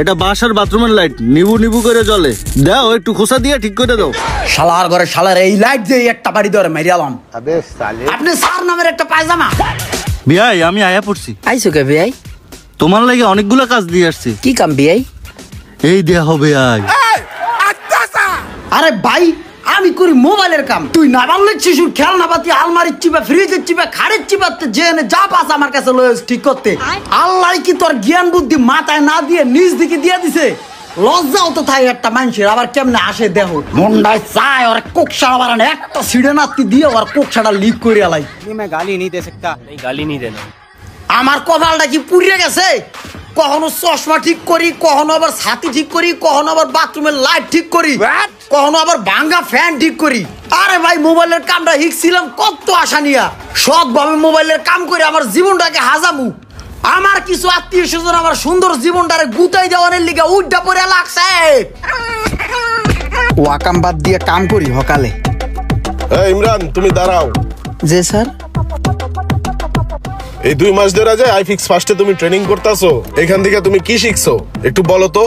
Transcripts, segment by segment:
এটা বাসার বাথরুমের লাইট, নিবু নিবু করে জ্বলে। দাও একটু খোসা দিয়ে ঠিক করে দাও। শালার ঘরে শালার এই লাইট দিয়ে একটা বাড়ি ধরে মারিয়ালাম। আপনি স্যার নামের একটা পায়জামা। বিয়াই আমি আয়া পড়ছি। আইসো কে বিয়াই? তোমার লাগে অনেকগুলো কাজ দিয়ে আসছি। কি কাম বিয়াই? এই দেয়া হবে আই। আরে ভাই আমি করি মোবাইলের কাম, তুই না বানলে শিশুর খেলনা পাতি আলমারির চিপা ফ্রিজের চিপা খাড়ের চিপাতে জেনে যা পাস আমার কাছে লয়ে ঠিক করতে। আল্লাহ কি তোর জ্ঞান বুদ্ধি মাথায় না দিয়ে নিজ দিকে দিয়ে দিছে? লজ্জাও তো থাকে একটা মানুষের, আবার কেমনে আসে দেহ মন্ডায় চায় ওর কোকসাড়া বাড়ানো একটা সিঁড়ে নাতি দিয়ে ওর কোকসাড়া লিক করে আলাই। গালি नहीं दे सकता, नहीं गाली नहीं देना। আমার কপালটা কি পুড়িয়ে গেছে? কখনো চশমা ঠিক করি, কখনো আবার ছাতি ঠিক করি, কখনো আবার বাথরুমের লাইট ঠিক করি, কখনো আবার ভাঙ্গা ফ্যান ঠিক করি। আরে ভাই মোবাইলের কামটা শিখছিলাম কত আশা নিয়া, সৎভাবে মোবাইলের কাম করে আমার জীবনটাকে হাজামু। আমার কিছু আত্মীয় স্বজন আমার সুন্দর জীবনটারে গুতাই দেওয়ানের লিগে উড্ডা পড়ে লাগছে। ওয়াকাম বাদ দিয়ে কাম করি সকালে। ইমরান তুমি দাঁড়াও। জি স্যার। এই 2 মাস ধরে যে আইফিক্স ফার্স্টে তুমি ট্রেনিং করতেছো, এখান থেকে তুমি কি শিখছো একটু বলো তো।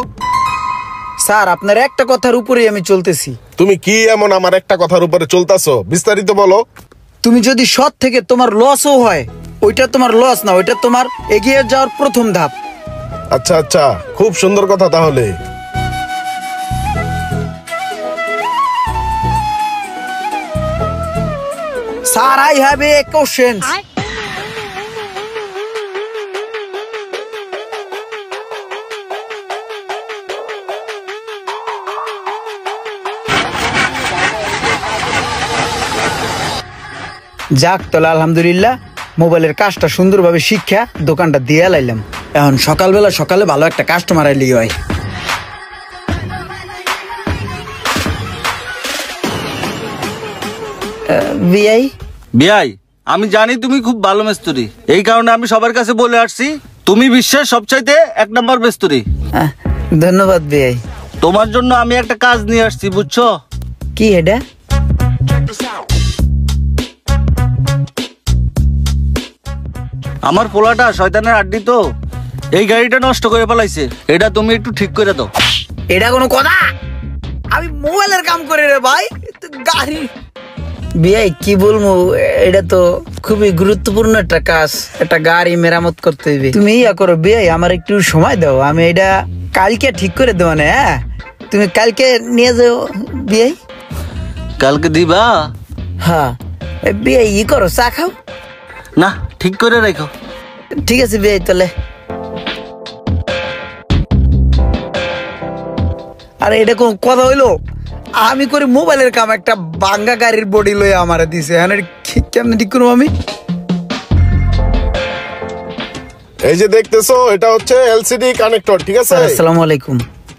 স্যার আপনার একটা কথার উপরেই আমি চলতেছি। তুমি কি এমন আমার একটা কথার উপরে চলতেছো, বিস্তারিত বলো। তুমি যদি সৎ থেকে তোমার লসও হয়, ওইটা তোমার লস না, ওইটা তোমার এগিয়ে যাওয়ার প্রথম ধাপ। আচ্ছা আচ্ছা, খুব সুন্দর কথা। তাহলে sir I have a question. যাক তাহলে আলহামদুলিল্লাহ মোবাইলের কাজটা সুন্দরভাবে শিক্ষা দোকানটা দিয়ে লাইলাম। এখন সকালবেলা সকালে ভালো একটা কাস্টমার আইলি হয়। বিআই বিয়াই আমি জানি তুমি খুব ভালো মিস্ত্রি, এই কারণে আমি সবার কাছে বলে আসছি তুমি বিশ্বের সবচাইতে 1 নম্বর মিস্ত্রি। ধন্যবাদ বিআই। তোমার জন্য আমি একটা কাজ নিয়ে আসছি, বুঝছো? কি এটা? আমার পোলাটা শয়তানের আড্ডি তো এই গাড়িটা নষ্ট করে ফেলাইছে, এটা তুমি একটু ঠিক করে দাও। এটা কোনো কথা? আমি মোবাইলের কাম করি রে ভাই, গাড়ি। বিআই কি বলবো, এটা তো খুবই গুরুত্বপূর্ণ একটা কাজ, একটা গাড়ি মেরামত করতে হবে। তুমি ইয়া করো বিআই, আমার একটু সময় দাও, আমি এটা কালকে ঠিক করে দেবো না। হ্যাঁ তুমি কালকে নিয়ে যাও বিআই। কালকে দিবা? হ্যাঁ বিআই ই করো, চা খাও না, ঠিক করে রাখো। ঠিক আছে বিআই তাহলে। আরে এটা কোন কথা হইলো? আমি করি মোবাইলের কাম, একটা বাঙ্গা গাড়ির বডি লয়ে আমারে দিছে, হ্যাঁ কেমনে ঠিক করবো আমি? এই যে দেখতেছো এটা হচ্ছে এলসিডি কানেক্টর, ঠিক আছে? আসসালামু আলাইকুম।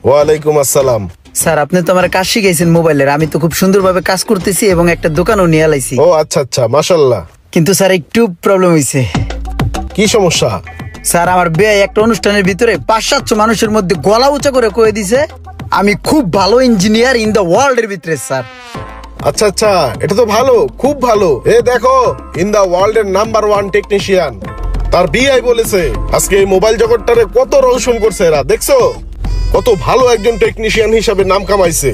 ওয়ালাইকুম আসসালাম। স্যার আপনি তো আমার কাজ শিখাইছেন মোবাইলের, আমি তো খুব সুন্দরভাবে কাজ করতেছি এবং একটা দোকানও নিয়ে আলাইছি। ও আচ্ছা আচ্ছা, মাশাআল্লাহ। কিন্তু স্যার একটু প্রবলেম হইছে। কি সমস্যা? স্যার আমার বেয়াই একটা অনুষ্ঠানের ভিতরে 500-700 মানুষের মধ্যে গলা উঁচা করে কয়ে দিছে আমি খুব ভালো ইঞ্জিনিয়ার ইন দ্য ওয়ার্ল্ড এর ভিতরে। স্যার আচ্ছা আচ্ছা, এটা তো ভালো, খুব ভালো। এ দেখো, ইন দ্য ওয়ার্ল্ড এর নাম্বার 1 টেকনিশিয়ান তার বিআই বলেছে। আজকে এই মোবাইল জগৎটারে কত রৌশন করছে এরা, দেখছো? কত ভালো একজন টেকনিশিয়ান হিসাবে নাম কামাইছে।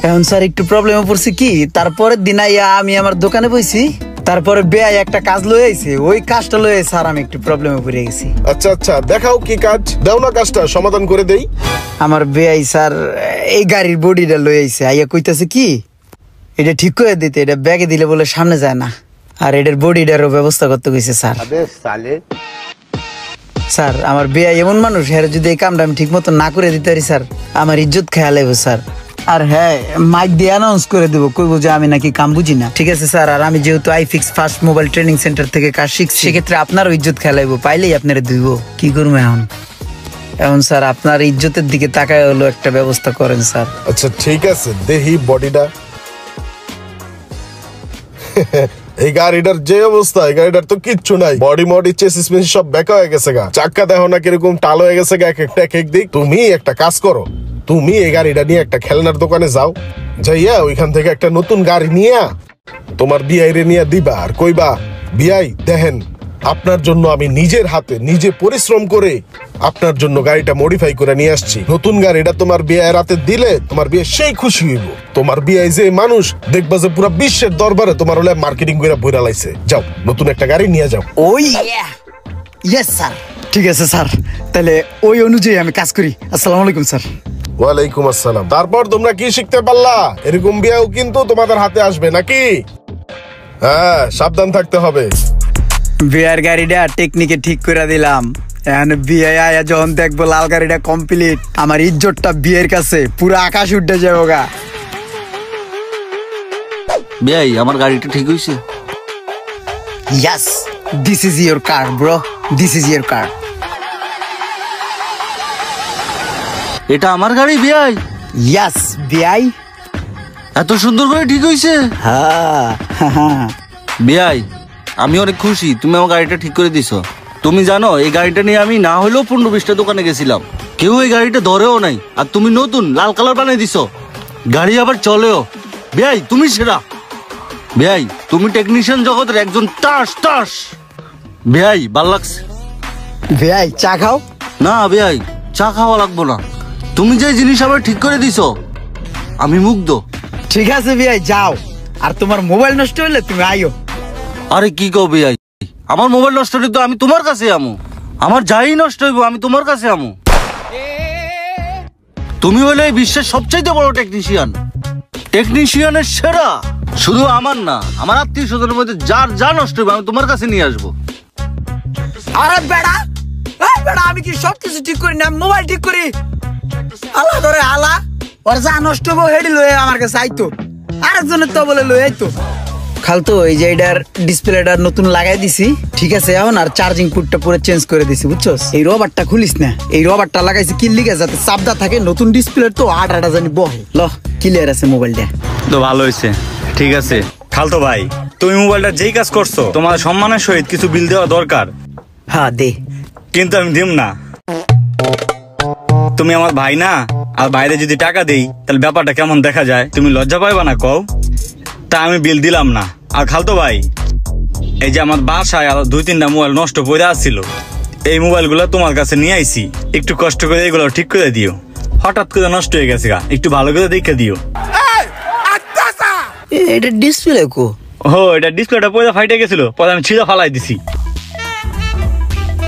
এখন স্যার একটু প্রবলেমে পড়ছি কি, তারপরের দিন আইয়া আমি আমার দোকানে বইছি, তারপরে বেয়াই একটা কাজ লয়ে আইছে, ওই কাজটা লয়ে স্যার আমি একটু প্রবলেমে পড়ে গেছি। আচ্ছা আচ্ছা, দেখাও কি কাজ, দাও না কাজটা সমাধান করে দেই। আমার বেয়াই স্যার এই গাড়ির বডিটা লয়ে আইছে, আইয়া কইতাছে কি এটা ঠিক করে দিতে, এটা ব্যাগে দিলে বলে সামনে যায় না, আর এটার বডিটারও ব্যবস্থা করতে কইছে। স্যার স্যার আমার বেয়াই এমন মানুষ, হ্যাঁ যদি এই কামটা আমি ঠিক মতো না করে দিতে পারি স্যার আমার ইজ্জত খেয়াল হইব স্যার। আর হ্যাঁ মাইক দিয়ে অ্যানাউন্স করে দেবো, কইবো যে আমি নাকি কাম বুঝি না। ঠিক আছে স্যার, আর আমি যেহেতু iFix first mobile training centre থেকে কাজ শিখছি, সেক্ষেত্রে আপনারও ইজ্জত খেলাইবো, পাইলেই আপনারা ধুইব। কি করবো এখন? এখন স্যার আপনার ইজ্জতের দিকে তাকায় হলো একটা ব্যবস্থা করেন স্যার। আচ্ছা ঠিক আছে, দেহি বডিটা। এই গাড়িটার যে অবস্থা, এই গাড়িটার তো কিচ্ছু নাই, বডি মডি চেসিস মেসিস সব বেকা হয়ে গেছে গা, চাক্কা দেখো না কিরকম টাল হয়ে গেছে গা এক একটা এক এক দিক। তুমি একটা কাজ করো, তুমি এই গাড়িটা নিয়ে একটা খেলনার দোকানে যাও, যাইয়া ওইখান থেকে একটা নতুন গাড়ি নিয়ে তোমার বিআই রে নিয়ে দিবা, আর কইবা বিআই দেখেন আপনার জন্য আমি নিজের হাতে নিজে পরিশ্রম করে আপনার জন্য গাড়িটা মডিফাই করে নিয়ে আসছি। নতুন গাড়িটা তোমার বিয়ে রাতে দিলে তোমার বিয়ে সেই খুশি হইব। তোমার বিয়ে যে মানুষ দেখবা যে পুরো বিশ্বের দরবারে তোমার হলে মার্কেটিং করে বইরা লাইছে। যাও নতুন একটা গাড়ি নিয়ে যাও। ওই ইয়েস স্যার। ঠিক আছে স্যার, তাহলে ওই অনুযায়ী আমি কাজ করি। আসসালামু আলাইকুম স্যার। ওয়ালাইকুম আসসালাম। তারপর তোমরা কি শিখতে পারলা? এরকম বিয়েও কিন্তু তোমাদের হাতে আসবে নাকি? হ্যাঁ, সাবধান থাকতে হবে। বিয়ের গাড়িটা টেকনিকে ঠিক করে দিলাম। এখন বিয়ে আয়া যখন দেখবো লাল গাড়িটা কমপ্লিট, আমার ইজ্জতটা বিয়ের কাছে পুরো আকাশ উঠে যাবো গা। ভাই আমার গাড়িটা ঠিক হয়েছে? Yes, this is your car, bro. This is your car. এটা আমার গাড়ি ভাই? Yes, বিয়াই। এত সুন্দর করে ঠিক হয়েছে? হ্যাঁ। ভাই আমি অনেক খুশি তুমি আমার গাড়িটা ঠিক করে দিছো। তুমি জানো এই গাড়িটা নিয়ে আমি না হলেও 15-20টা দোকানে গেছিলাম, কেউ এই গাড়িটা ধরেও নাই। আর তুমি নতুন লাল কালার বানিয়ে দিছো, গাড়ি আবার চলেও। ভাই তুমি সেরা ভাই, তুমি টেকনিশিয়ান জগতের একজন টাস টাস ভাই। ভাল লাগছে বিয়াই, চা খাও? না ভাই, চা খাওয়া লাগবো না। তুমি যে জিনিস আবার ঠিক করে দিছো আমি মুগ্ধ। ঠিক আছে বিয়াই, যাও। আর তোমার মোবাইল নষ্ট হইলে তুমি আইও। আরে কি কও ভাই, আমার মোবাইল নষ্ট হইলে তো আমি তোমার কাছে আমু। আমার যাই নষ্ট হইব আমি তোমার কাছে আমু। তুমি হলে এই বিশ্বের সবচাইতে বড় টেকনিশিয়ান, টেকনিশিয়ানের সেরা। শুধু আমার না, আমার আত্মীয় স্বজনের মধ্যে যার যা নষ্ট হইবে আমি তোমার কাছে নিয়ে আসবো। আরে বেড়া, এই বেড়া, আমি কি সবকিছু ঠিক করি না? মোবাইল ঠিক করি। আল্লাহ ধরে আলা, ওর যা নষ্ট হবো হেডি লয়ে আমার কাছে আইতো, আরেকজনের তো বলে লয়ে আইতো। খালতো এই যে এটার ডিসপ্লেটা নতুন লাগাই দিছি, ঠিক আছে এখন। আর চার্জিং পোর্টটা পুরো চেঞ্জ করে দিছি, বুঝছস? এই রবারটা খুলিস না, এই রবারটা লাগাইছি কি লিগে যাতে চাপদা থাকে। নতুন ডিসপ্লে তো আটা জানি বহে। ল, ক্লিয়ার আছে মোবাইলটা তো ভালো হয়েছে। ঠিক আছে খালতো ভাই, তুমি মোবাইলটা যেই কাজ করছো তোমার সম্মানের সহিত কিছু বিল দেওয়া দরকার। হ্যাঁ দে। কিন্তু আমি দিম না। তুমি আমার ভাই না, আর বাইরে যদি টাকা দেই তাহলে ব্যাপারটা কেমন দেখা যায়, তুমি লজ্জা পাইবা না কও? তা আমি বিল দিলাম না। আর খালতো ভাই, এই যে আমার বাসায় আর 2-3টা মোবাইল নষ্ট পড়ে আসছিল, এই মোবাইলগুলো তোমার কাছে নিয়ে আইছি, একটু কষ্ট করে এগুলো ঠিক করে দিও। হঠাৎ করে নষ্ট হয়ে গেছে গা, একটু ভালো করে দেখে দিও। এটা ডিসপ্লে কো? ও, এটা ডিসপ্লেটা পয়সা ফাইটে গেছিল, পরে আমি ছিঁড়ে ফালাই দিছি।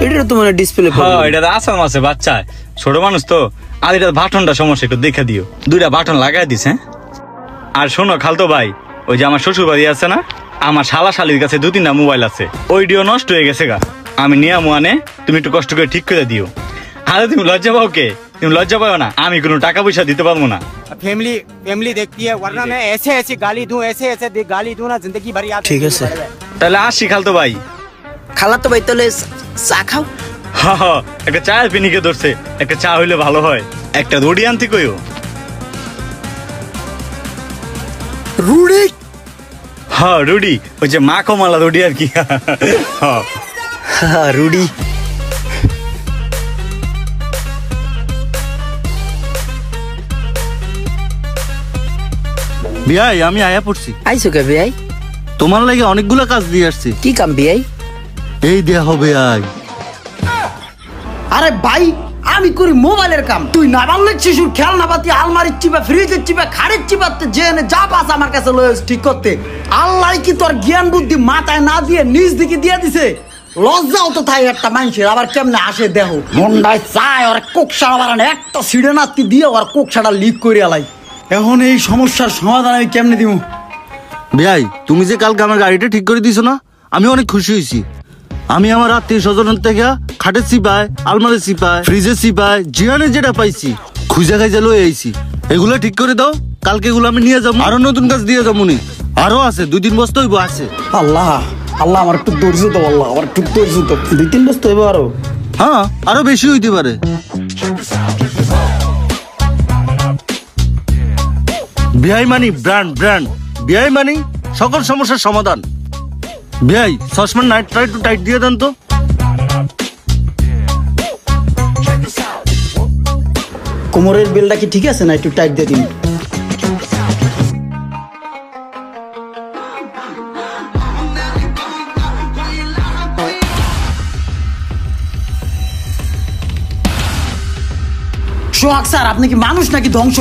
এটা তো মানে ডিসপ্লে। হ্যাঁ, এটা আসাম আছে বাচ্চা, ছোট মানুষ তো। আর এটা বাটনটা সমস্যা, একটু দেখে দিও। 2টা বাটন লাগাই দিস। হ্যাঁ, আর শোনো খালতো ভাই, ওই যে আমার শ্বশুর বাড়ি আছে না, আমার শালা শালির কাছে 2-3টা মোবাইল আছে, ওইটিও নষ্ট হয়ে গেছে গা। আমি নিয়ে আনে, তুমি একটু কষ্ট করে ঠিক করে দিও। আরে তুমি লজ্জা পাও কে? তুমি লজ্জা পাও না? আমি কোনো টাকা পয়সা দিতে পারবো না। फैमिली देखती है, वरना मैं ऐसे ऐसे गाली दूं, ऐसे ऐसे गाली दूं ना, जिंदगी भर याद। ঠিক আছে তাহলে আসি খালতো ভাই। খালাতো ভাই, তাহলে চা খাও। হ্যাঁ হ্যাঁ, একটা চায়ের পিনিকে ধরছে, একটা চা হইলে ভালো হয়। একটা রুটি আনতে কইও। রুডি? হ্যাঁ রুডি, ওই যে মা কমালা রুডি আর কি। হ্যাঁ রুডি। ভাই আমি আয়া পড়ছি। আইসো কে বিয়াই? তোমার লাগে অনেকগুলা কাজ দিয়ে আসছি। কি কাম বিয়াই? এই দেয়া হবে আয়। আরে ভাই, আমি করি মোবাইলের কাম, তুই না বাংলার শিশুর খেলনা পাতি আলমারির চিপা, ফ্রিজের চিপা, খাড়ের চিপাতে জেনে যা পাস আমার কাছে লয়ে ঠিক করতে। আল্লাহ কি তোর জ্ঞান বুদ্ধি মাথায় না দিয়ে নিজ দিকে দিয়ে দিছে? লজ্জাও তো তাই একটা মানুষের, আবার কেমনে আসে দেহ মন্ডায় চায় ওর কোকসাড়া বাড়ানো, একটা সিঁড়ে নাতি দিয়ে ওর কোকসাড়া লিক করে আলাই। এখন এই সমস্যার সমাধান আমি কেমনে দিব? ভাই তুমি যে কালকে আমার গাড়িটা ঠিক করে দিছো না, আমি অনেক খুশি হয়েছি। আমি আমার আত্মীয় স্বজনের থেকে খাটের চিপায়, আলমারির চিপায়, ফ্রিজের চিপায়, জিয়ানে যেটা পাইছি খুঁজে খাইজে লয়ে আইছি। এগুলো ঠিক করে দাও, কালকে এগুলো আমি নিয়ে যাবো। আরো নতুন কাজ দিয়ে যাবো নি, আরো আছে 2-3 বস্তা হইব আছে। আল্লাহ আল্লাহ, আমার একটু ধৈর্য তো, আল্লাহ আমার একটু ধৈর্য তো। 2-3 বস্তা হইব আরো? হ্যাঁ, আরো বেশি হইতে পারে। বিআই মানি ব্র্যান্ড, বিআই মানি সকল সমস্যার সমাধান। বিআই সসমান নাইট ট্রাই টু টাইট দিয়ে দেন তো। কোমরের বেলটা কি ঠিক আছে না? একটু টাইট দিয়ে দিন। সোহাগ স্যার, আপনি কি মানুষ নাকি ধ্বংস?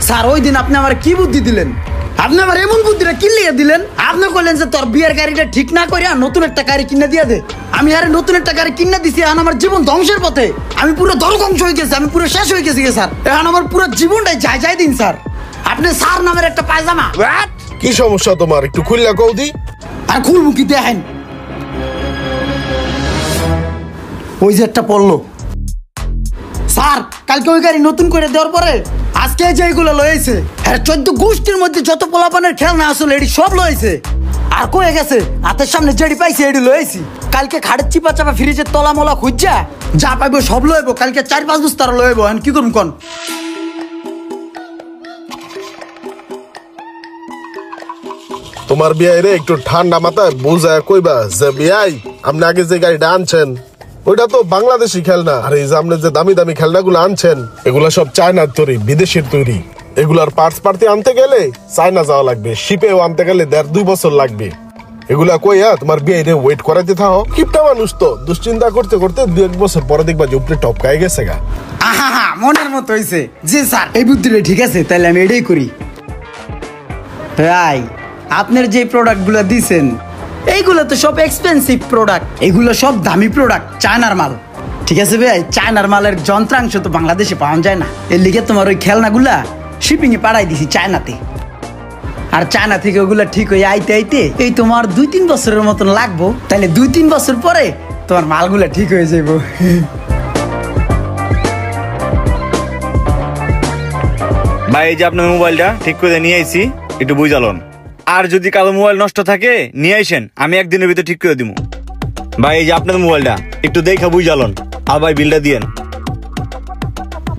স্যার ওই দিন আপনি আমার কি বুদ্ধি দিলেন? আপনি আমার এমন বুদ্ধিটা কি লিয়ে দিলেন? আপনি বললেন যে তোর বিয়ের গাড়িটা ঠিক না করে নতুন একটা গাড়ি কিনে দিয়ে দে। আমি আরে নতুন একটা গাড়ি কিনে দিছি, এখন আমার জীবন ধ্বংসের পথে। আমি পুরো ধ্বংস হয়ে গেছি, আমি পুরো শেষ হয়ে গেছি স্যার। এখন আমার পুরো জীবনটাই যাই দিন স্যার। আপনি স্যার নামের একটা পায়জামা। কি সমস্যা তোমার, একটু খুললা কৌদি। আর খুলবো কি দেখেন, ওই যে একটা পড়লো। স্যার কালকে ওই গাড়ি নতুন করে দেওয়ার পরে আজকে যেগুলো লয়েছে, হ্যাঁ 14 গোষ্ঠীর মধ্যে যত পোলাপানের খেলনা আসলে এটি সব লয়েছে। আর কয়ে গেছে হাতের সামনে যেটি পাইছে এটি লয়েছি। কালকে খাটের চিপা চাপা ফ্রিজের তলা মলা খুঁজছা যা পাইবো সব লইব। কালকে 4-5 বস্তা লইব। এখন কি করুন কন? তোমার বিয়াই রে একটু ঠান্ডা মাথায় বুঝায় কইবা যে বিয়াই আপনি আগে যে গাড়িটা আনছেন ওইটা তো বাংলাদেশি খেলনা, আর এই যে আপনি যে দামি দামি খেলনাগুলো আনছেন এগুলা সব চায়নার তৈরি, বিদেশের তৈরি। এগুলার পার্টস পার্টি আনতে গেলে চায়না যাওয়া লাগবে, শিপেও আনতে গেলে 1.5-2 বছর লাগবে। এগুলা কইয়া তোমার বিয়াই রে ওয়েট করাইতে থাকো। কিপটা মানুষ তো দুশ্চিন্তা করতে করতে 2-1 বছর পরে দেখবা যে উপরে টপকায় গেছে গা। আহা মনের মতো হইছে। জি স্যার, এই বুদ্ধিটা ঠিক আছে, তাহলে আমি এটাই করি। ভাই আপনার যে প্রোডাক্টগুলো দিছেন এইগুলো তো সব এক্সপেন্সিভ প্রোডাক্ট, এগুলো সব দামি প্রোডাক্ট, চায়নার মাল। ঠিক আছে ভাই, চায়নার মালের যন্ত্রাংশ তো বাংলাদেশে পাওয়া যায় না, এর লিগে তোমার ওই খেলনাগুলা শিপিং এ পাঠাই দিছি চায়নাতে। আর চায়না থেকে ওগুলা ঠিক হয়ে আইতে আইতে এই তোমার 2-3 বছরের মতন লাগবো। তাহলে 2-3 বছর পরে তোমার মালগুলা ঠিক হয়ে যাবো। ভাই এই যে আপনার মোবাইলটা ঠিক করে নিয়ে আইছি, একটু বুঝালন। আর যদি কারো মোবাইল নষ্ট থাকে নিয়ে আইসেন, আমি একদিনের ভিতরে ঠিক করে দিব। ভাই এই যে আপনার মোবাইলটা একটু দেখে বুঝালন। আর ভাই বিলটা দিয়েন,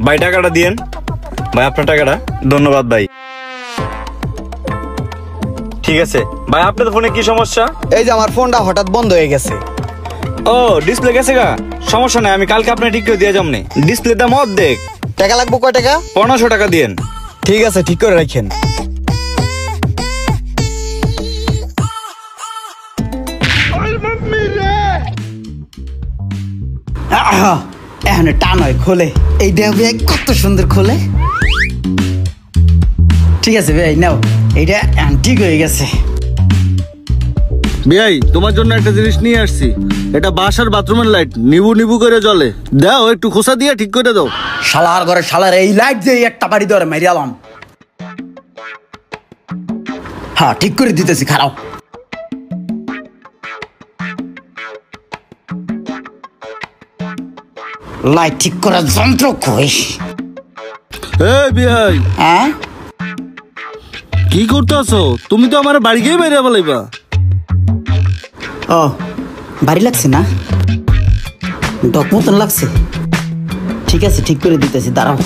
ভাই টাকাটা দিয়েন। ভাই আপনার টাকাটা। ধন্যবাদ ভাই। ঠিক আছে ভাই, আপনার ফোনে কি সমস্যা? এই যে আমার ফোনটা হঠাৎ বন্ধ হয়ে গেছে। ও ডিসপ্লে গেছে গা, সমস্যা নাই, আমি কালকে আপনার ঠিক করে দিয়ে যাবনি। ডিসপ্লের দাম অর্ধেক। টাকা লাগবে কয় টাকা? 1500 টাকা দিয়েন। ঠিক আছে, ঠিক করে রাখেন। এখন টান হয় খোলে, এই দেহ ভাই কত সুন্দর খোলে। ঠিক আছে ভাই নাও, এইটা ঠিক হয়ে গেছে। বিয়াই তোমার জন্য একটা জিনিস নিয়ে আসছি, এটা বাসার বাথরুমের লাইট, নিবু নিবু করে জ্বলে। দাও একটু খোসা দিয়ে ঠিক করে দাও। শালার ঘরে শালার এই লাইট দিয়ে একটা বাড়ি ধরে মারিয়ালাম। হ্যাঁ ঠিক করে দিতেছি, খারাপ। লাইট ঠিক করার যন্ত্র কই? এই বিয়াই হ্যাঁ কি করতেছো? তুমি তো আমার বাড়ি গিয়ে বেরিয়ে বলাইবা। ও বাড়ি লাগছে না, ডক মতন লাগছে। ঠিক আছে ঠিক করে দিতেছি, দাঁড়াও।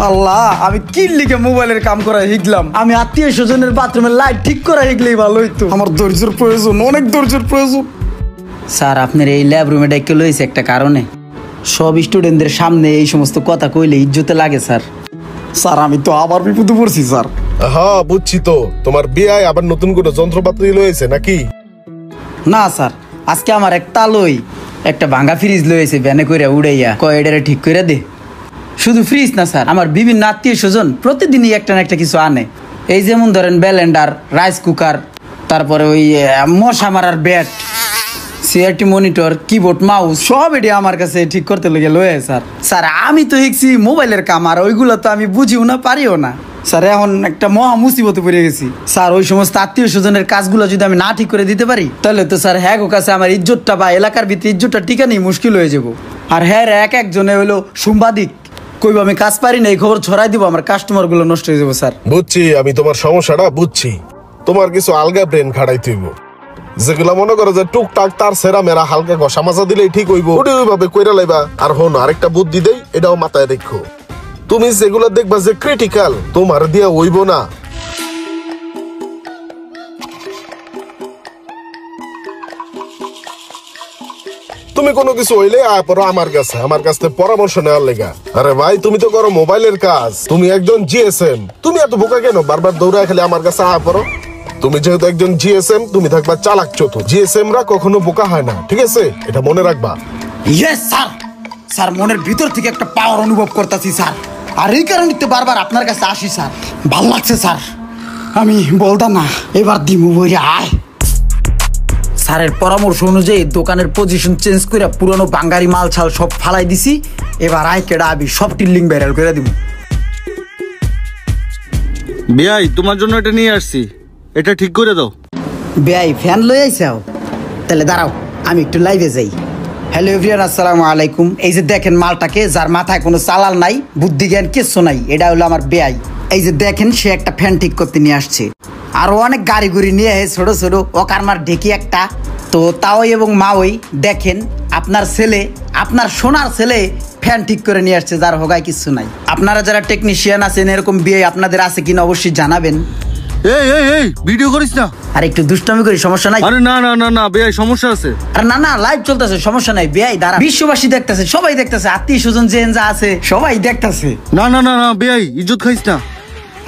আল্লাহ, আমি কি লিখে মোবাইলের কাম করা শিখলাম? আমি আত্মীয় স্বজনের বাথরুমের লাইট ঠিক করা শিখলেই ভালো হইতো। আমার ধৈর্যের প্রয়োজন, অনেক ধৈর্যের প্রয়োজন। স্যার আপনার এই ল্যাব রুমে ডাইকে লইছে একটা কারণে। সব স্টুডেন্টদের সামনে এই সমস্ত কথা কইলে ইজ্জতে লাগে স্যার। স্যার আমি তো আবার বিপদে পড়ছি স্যার। হ্যাঁ বুঝছি তো, তোমার বিয়াই আবার নতুন করে যন্ত্রপাতি লয়েছে নাকি? না স্যার, আজকে আমার এক তালই একটা ভাঙা ফ্রিজ লয়েছে ভ্যানে করে উড়াইয়া, কয় এটারে ঠিক করে দে। শুধু ফ্রিজ না স্যার, আমার বিভিন্ন আত্মীয় স্বজন প্রতিদিনই একটা না একটা কিছু আনে। এই যেমন ধরেন ব্লেন্ডার, রাইস কুকার, তারপরে ওই মশা মারার bat, CRT monitor, keyboard, mouse সব এটি আমার কাছে ঠিক করতে লেগে লয়ে। স্যার স্যার আমি তো শিখছি মোবাইলের কাম, আর ওইগুলো তো আমি বুঝিও না পারিও না। স্যার এখন একটা মহা মুসিবতে পড়ে গেছি স্যার। ওই সমস্ত আত্মীয় স্বজনের কাজগুলো যদি আমি না ঠিক করে দিতে পারি তাহলে তো স্যার হ্যাঁ কাছে আমার ইজ্জতটা বা এলাকার ভিতরে ইজ্জতটা টিকানি মুশকিল হয়ে যাব। আর হ্যাঁ এক একজনে হলো সাংবাদিক, কইব আমি কাজ পারি না, এই খবর ছড়াই দিব, আমার কাস্টমার গুলো নষ্ট হয়ে যাবো। স্যার বুঝছি, আমি তোমার সমস্যাটা বুঝছি। তোমার কিছু আলগা ব্রেন খাড়াইতে হইব, যেগুলা মনে করো যে টুকটাক তার সেরা মেরা হালকা ঘষা মাজা দিলেই ঠিক হইব, ওটা ওইভাবে কইরা লাইবা। আর হন আরেকটা বুদ্ধি দেই, এটাও মাথায় রেখো। তুমি যেগুলা দেখবা যে ক্রিটিক্যাল, তোমার দিয়া হইব না। তুমি কোনো কিছু হইলে আয় পড়ো আমার কাছে, আমার কাছ থেকে পরামর্শ নেওয়ার লেগা। আরে ভাই তুমি তো করো মোবাইলের কাজ, তুমি একজন জিএসএম, তুমি এত বোকা কেন? বারবার দৌড়ায় খেলে আমার কাছে আয় পড়ো। তুমি যেহেতু একজন জিএসএম, তুমি থাকবা চালাক চতুর। জিএসএম রা কখনো বোকা হয় না, ঠিক আছে? এটা মনে রাখবা। Yes sir. স্যার মনের ভিতর থেকে একটা পাওয়ার অনুভব করতেছি স্যার, আর এই কারণে তো বারবার আপনার কাছে আসি স্যার। ভাল লাগছে স্যার, আমি বলতাম না, এবার দিমু বইরে আয়। স্যারের পরামর্শ অনুযায়ী দোকানের পজিশন চেঞ্জ করে পুরনো বাঙ্গারি মাল ছাল সব ফালাই দিছি। এবার আয় কেডা আবি সব টিল্লিং ভাইরাল করে দিব। বিয়াই তোমার জন্য এটা নিয়ে আসছি, এটা ঠিক করে দাও। বেআই ফ্যান লই আইসাও, তাহলে দাঁড়াও আমি একটু লাইভে যাই। হ্যালো এভরিওয়ান, আসসালামু আলাইকুম। এই যে দেখেন মালটাকে, যার মাথায় কোনো চালাল নাই, বুদ্ধি জ্ঞান কিচ্ছু নাই, এটা হলো আমার বেআই। এই যে দেখেন সে একটা ফ্যান ঠিক করতে নিয়ে আসছে, আরো অনেক গাড়ি গুড়ি নিয়ে ছোট ছোট অকারমার ঢেকি একটা। তো তাওই এবং মাওই দেখেন আপনার ছেলে, আপনার সোনার ছেলে ফ্যান ঠিক করে নিয়ে আসছে, যার হোগায় কিছু নাই। আপনারা যারা টেকনিশিয়ান আছেন এরকম বিয়ে আপনাদের আছে কিনা অবশ্যই জানাবেন। এই এই এই ভিডিও করিস না। আর একটু দুষ্টামি করি, সমস্যা নাই। আরে না না না না বিয়াই, সমস্যা আছে। আর না না লাইভ চলতেছে, সমস্যা নাই। বেআই দাঁড়া, বিশ্ববাসী দেখতেছে, সবাই দেখতেছে, আত্মীয় স্বজন যে যা আছে সবাই দেখতেছে। না না না না বিয়াই, ইজ্জত খাইস না।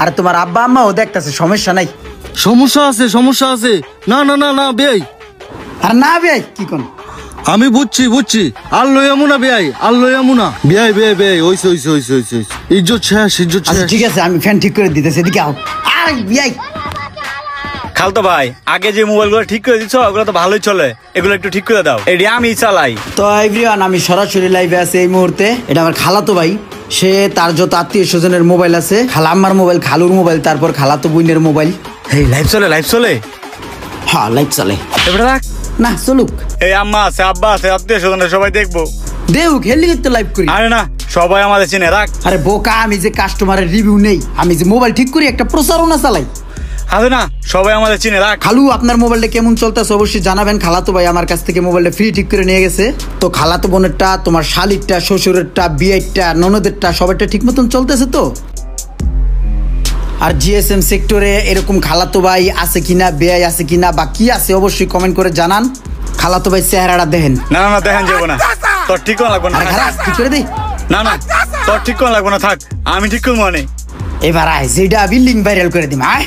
আর তোমার আব্বা আম্মাও দেখতেছে, সমস্যা নাই। সমস্যা আছে, সমস্যা আছে। না না না না বিয়াই। আর না বেআই কি কোন, আমি বুঝছি। আর লইয়ামু না বিয়াই, আর লইয়ামু না বিয়াই। বিয়াই বিয়াই হইছে হইছে হইছে হইছে। ইজ্জত শেষ, ইজ্জত আচ্ছা শেষ। ঠিক আছে, আমি ফ্যান ঠিক করে দিতেছি, এদিকে আও। আর বেআই খালতো ভাই, আগে যে মোবাইলগুলো ঠিক করে দিচ্ছ ওগুলো তো ভালোই চলে, এগুলো একটু ঠিক করে দাও, এটি আমি চালাই। তো এভরিওয়ান, আমি সরাসরি লাইভে আছি এই মুহূর্তে। এটা আমার খালাতো ভাই, সে তার যত আত্মীয় স্বজনের মোবাইল আছে, খালাম্মার মোবাইল, খালুর মোবাইল, তারপর খালাতো বোনের মোবাইল। এই লাইভ চলে। হ্যাঁ লাইভ চলে, এবারে রাখ না চলুক। এই আম্মা আছে, আব্বা আছে, আত্মীয় স্বজনের সবাই দেখবো। দেউক হেলি তো লাইভ করি। আরে না, সবাই আমাদের চিনে, রাখ। আরে বোকা, আমি যে কাস্টমারের রিভিউ নেই, আমি যে মোবাইল ঠিক করি একটা প্রচারণা চালাই। আরে না, সবাই আমাদের চিনে, রাখ। খালু আপনার মোবাইলটা কেমন চলতেছে অবশ্যই জানাবেন। খালাতো ভাই আমার কাছ থেকে মোবাইলটা ফ্রি ঠিক করে নিয়ে গেছে। তো খালাতো বোনেরটা, তোমার শালিরটা, শ্বশুরেরটা, বিয়েরটা, ননদেরটা সবারটা ঠিক মতন চলতেছে তো? আর জিএসএম সেক্টরে এরকম খালাতো ভাই আছে কিনা, বেআই আছে কিনা, বা কি আছে অবশ্যই কমেন্ট করে জানান। খালাতো ভাই চেহারাটা দেখেন। না না দেখেন যাবো না, তোর ঠিক কোন লাগবো না। আর খালাস ঠিক করে দিই। না না, তোর ঠিক কোন লাগবো না, থাক, আমি ঠিক করবো মানে। এবার আয়, যেটা বিল্ডিং ভাইরাল করে দিম, আয়।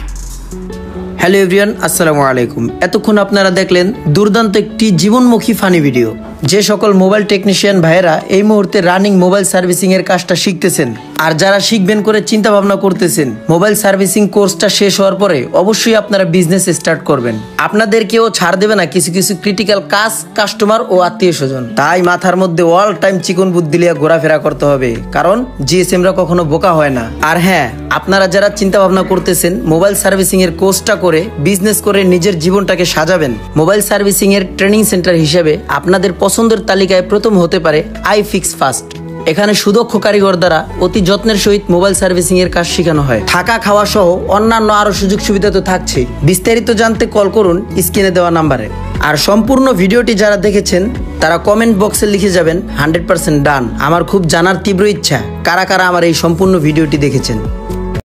হ্যালো এভরিওয়ান, আসসালামু আলাইকুম। এতক্ষণ আপনারা দেখলেন দুর্দান্ত একটি জীবনমুখী ফানি ভিডিও। যে সকল মোবাইল টেকনিশিয়ান ভাইয়েরা এই মুহূর্তে রানিং মোবাইল সার্ভিসিং এর কাজটা শিখতেছেন, আর যারা শিখবেন করে চিন্তা ভাবনা করতেছেন, মোবাইল সার্ভিসিং কোর্সটা শেষ হওয়ার পরে অবশ্যই আপনারা বিজনেস স্টার্ট করবেন। আপনাদের কেউ ছাড় দেবে না কিছু কিছু ক্রিটিক্যাল কাজ, কাস্টমার ও আত্মীয় স্বজন। তাই মাথার মধ্যে অল টাইম চিকন বুদ্ধি লিয়ে ঘোরাফেরা করতে হবে, কারণ জিএসএমরা কখনো বোকা হয় না। আর হ্যাঁ, আপনারা যারা চিন্তা ভাবনা করতেছেন মোবাইল সার্ভিসিং এর কোর্সটা করে বিজনেস করে নিজের জীবনটাকে সাজাবেন, মোবাইল সার্ভিসিং এর ট্রেনিং সেন্টার হিসেবে আপনাদের পছন্দের তালিকায় প্রথম হতে পারে iFix Fast। এখানে সুদক্ষ কারিগর দ্বারা অতি যত্নের সহিত মোবাইল সার্ভিসিং এর কাজ শেখানো হয়। থাকা খাওয়া সহ অন্যান্য আরো সুযোগ সুবিধা তো থাকছেই। বিস্তারিত জানতে কল করুন স্ক্রিনে দেওয়া নাম্বারে। আর সম্পূর্ণ ভিডিওটি যারা দেখেছেন তারা কমেন্ট বক্সে লিখে যাবেন 100% ডান। আমার খুব জানার তীব্র ইচ্ছা কারা কারা আমার এই সম্পূর্ণ ভিডিওটি দেখেছেন।